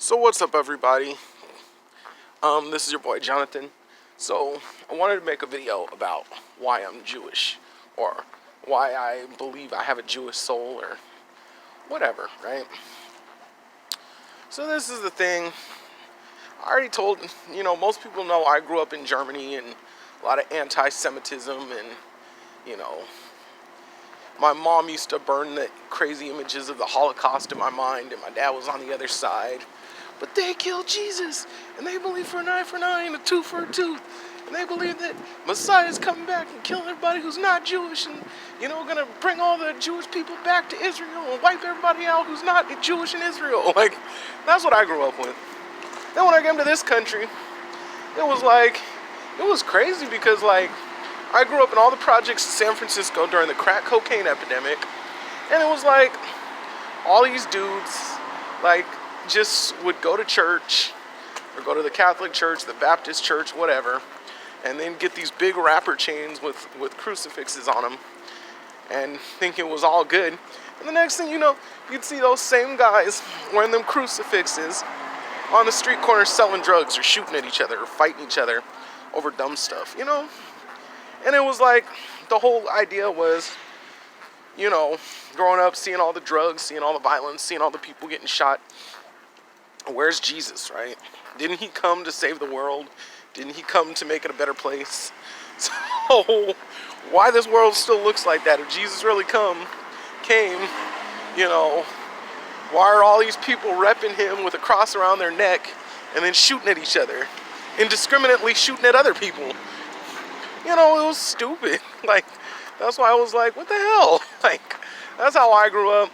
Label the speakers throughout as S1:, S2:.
S1: So what's up, everybody? This is your boy Jonathan. So I wanted to make a video about why I'm Jewish, or why I believe I have a Jewish soul, or whatever, right? So this is the thing. I already told, most people know I grew up in Germany and a lot of anti-Semitism, and, you know, my mom used to burn the crazy images of the Holocaust in my mind, and my dad was on the other side. But they killed Jesus, and they believe for an eye for an eye and a tooth for a tooth. And they believe that Messiah's coming back and killing everybody who's not Jewish, and, gonna bring all the Jewish people back to Israel and wipe everybody out who's not Jewish in Israel. Like, that's what I grew up with. Then when I came to this country, it was crazy because, I grew up in all the projects in San Francisco during the crack cocaine epidemic, and it was like all these dudes, just would go to church or go to the Catholic church, the Baptist church, whatever, and then get these big wrapper chains with crucifixes on them and think it was all good. And the next thing you know, you'd see those same guys wearing them crucifixes on the street corner selling drugs or shooting at each other or fighting each other over dumb stuff, And it was like, the whole idea was, growing up, seeing all the drugs, seeing all the violence, seeing all the people getting shot. Where's Jesus, right? Didn't he come to save the world? Didn't he come to make it a better place? So, why this world still looks like that? If Jesus really came, why are all these people repping him with a cross around their neck and then shooting at each other? Indiscriminately shooting at other people? It was stupid. That's why I was like, what the hell? That's how I grew up.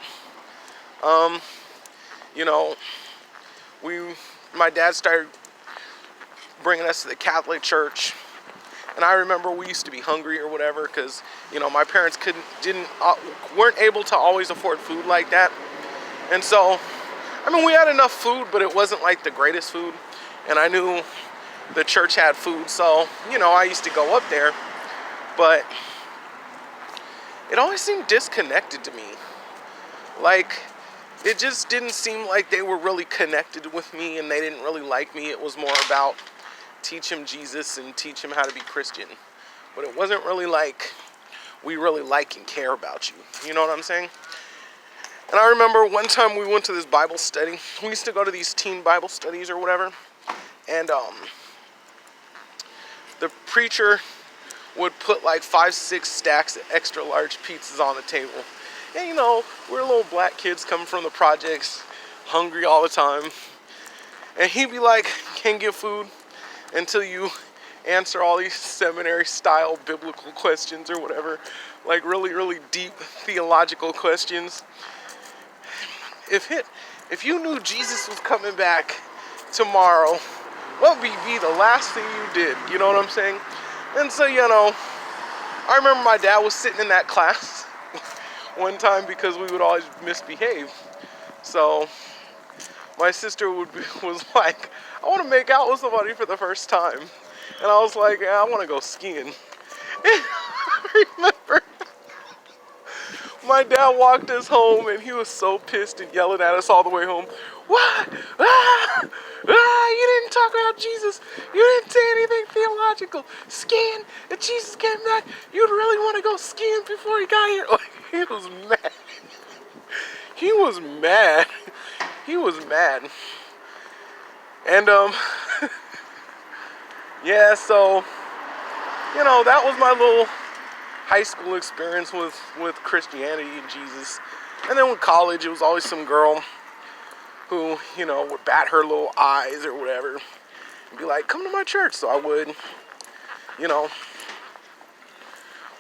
S1: My dad started bringing us to the Catholic church, and I remember we used to be hungry or whatever because, my parents weren't able to always afford food like that. And so, we had enough food, but it wasn't like the greatest food, and I knew the church had food, so, I used to go up there, but it always seemed disconnected to me. It just didn't seem like they were really connected with me, and they didn't really like me. It was more about teach him Jesus and teach him how to be Christian. But it wasn't really like we really like and care about you. You know what I'm saying? And I remember one time we went to this Bible study. We used to go to these teen Bible studies or whatever. And the preacher would put 5-6 stacks of extra large pizzas on the table. And we're little black kids coming from the projects, hungry all the time. And he'd be like, can't get food until you answer all these seminary-style biblical questions or whatever. Really, really deep theological questions. If you knew Jesus was coming back tomorrow, what would be the last thing you did? You know what I'm saying? And so, I remember my dad was sitting in that class one time because we would always misbehave. So my sister was like, I want to make out with somebody for the first time. And I was like, yeah, I want to go skiing. And I remember my dad walked us home, and he was so pissed and yelling at us all the way home. What? You didn't talk about Jesus. You didn't say anything theological. Skiing, if Jesus came back, you'd really want to go skiing before he got here. He was mad. He was mad. He was mad. And, yeah, so, that was my little high school experience with Christianity and Jesus. And then with college, it was always some girl who, would bat her little eyes or whatever and be like, come to my church. So I would,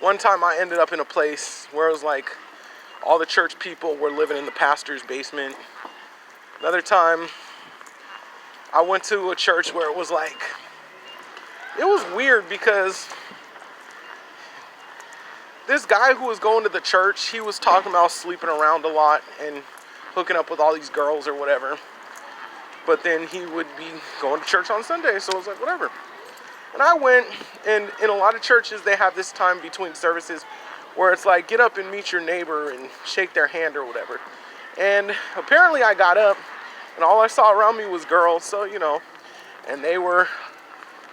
S1: One time I ended up in a place where it was all the church people were living in the pastor's basement. Another time, I went to a church where it was it was weird because this guy who was going to the church, he was talking about sleeping around a lot and hooking up with all these girls or whatever. But then he would be going to church on Sunday, so I was like, whatever. And I went, and in a lot of churches, they have this time between services where it's get up and meet your neighbor and shake their hand or whatever. And apparently I got up, and all I saw around me was girls. So you know, and they were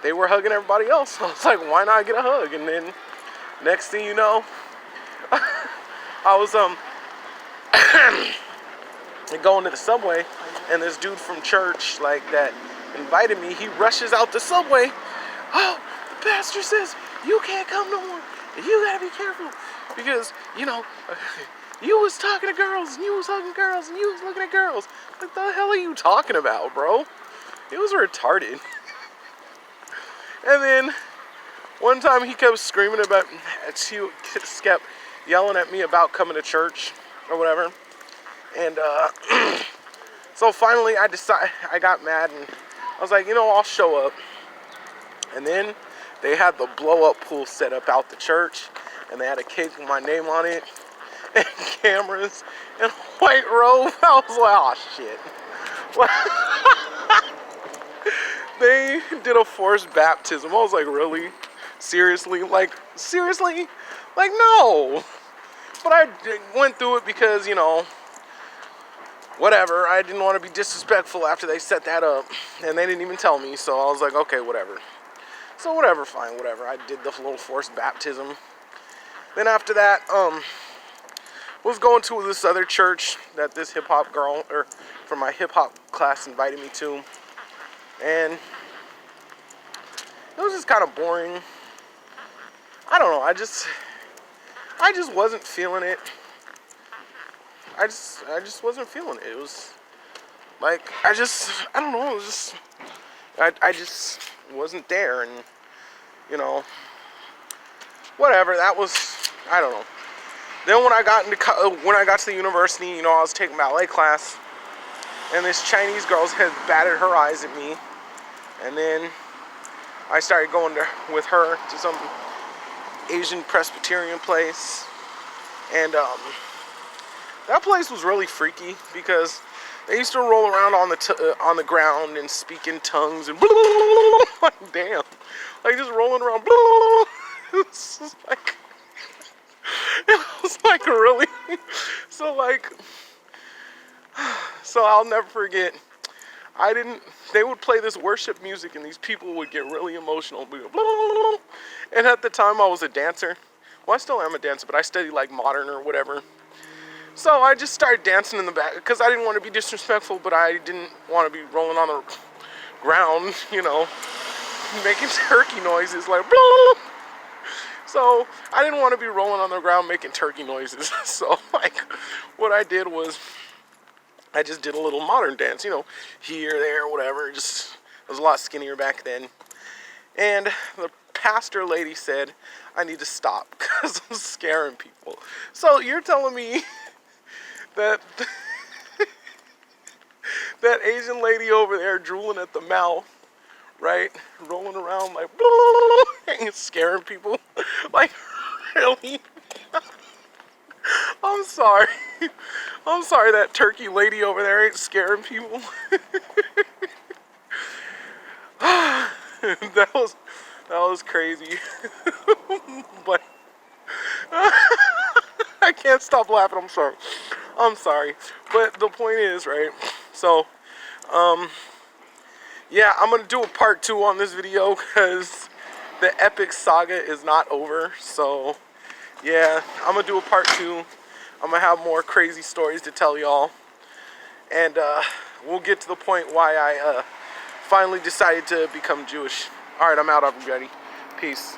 S1: hugging everybody else. So I was like, why not get a hug? And then next thing you know, I was going to the subway, and this dude from church like that invited me. He rushes out the subway. Oh, the pastor says you can't come no more. You gotta be careful because you know you was talking to girls and you was hugging girls and you was looking at girls. What the hell are you talking about, bro? It was retarded. And then one time he kept screaming about, he kept yelling at me about coming to church or whatever. And so finally I got mad and I was like, you know, I'll show up. And then they had the blow up pool set up out the church, and they had a cake with my name on it, and cameras, and a white robe. I was like, oh shit. They did a forced baptism. I was like, really? Seriously? Like, seriously? Like, no. But I went through it because, you know, whatever. I didn't want to be disrespectful after they set that up, and they didn't even tell me, so I was like, okay, whatever. So whatever, fine, whatever. I did the little forced baptism. Then after that, was going to this other church that this hip-hop girl, or from my hip-hop class, invited me to. And it was just kind of boring. I don't know, I just wasn't feeling it. I just wasn't feeling it. It was like, I don't know, it was just, I just wasn't there, and you know, whatever. That was, I don't know. Then when I got to the university, you know, I was taking ballet class, and this Chinese girl had batted her eyes at me, and then I started going with her to some Asian Presbyterian place, and that place was really freaky because they used to roll around on the ground and speak in tongues and like, damn, like just rolling around. It was like really. So I'll never forget. They would play this worship music and these people would get really emotional. And at the time I was a dancer. Well, I still am a dancer, but I studied like modern or whatever. So I just started dancing in the back because I didn't want to be disrespectful, but I didn't want to be rolling on the ground, you know, making turkey noises like blah. So I didn't want to be rolling on the ground making turkey noises. So like what I did was I just did a little modern dance, you know, here, there, whatever. Just, I was a lot skinnier back then. And the pastor lady said I need to stop because I'm scaring people. So you're telling me that that Asian lady over there drooling at the mouth, right, rolling around like and scaring people, like really? I'm sorry that turkey lady over there ain't scaring people. that was crazy. But I can't stop laughing. I'm sorry. But the point is, right, so yeah, I'm gonna do a part 2 on this video because the epic saga is not over. So yeah, I'm gonna do a part 2. I'm gonna have more crazy stories to tell y'all, and we'll get to the point why I finally decided to become Jewish. All right, I'm out, everybody. Peace.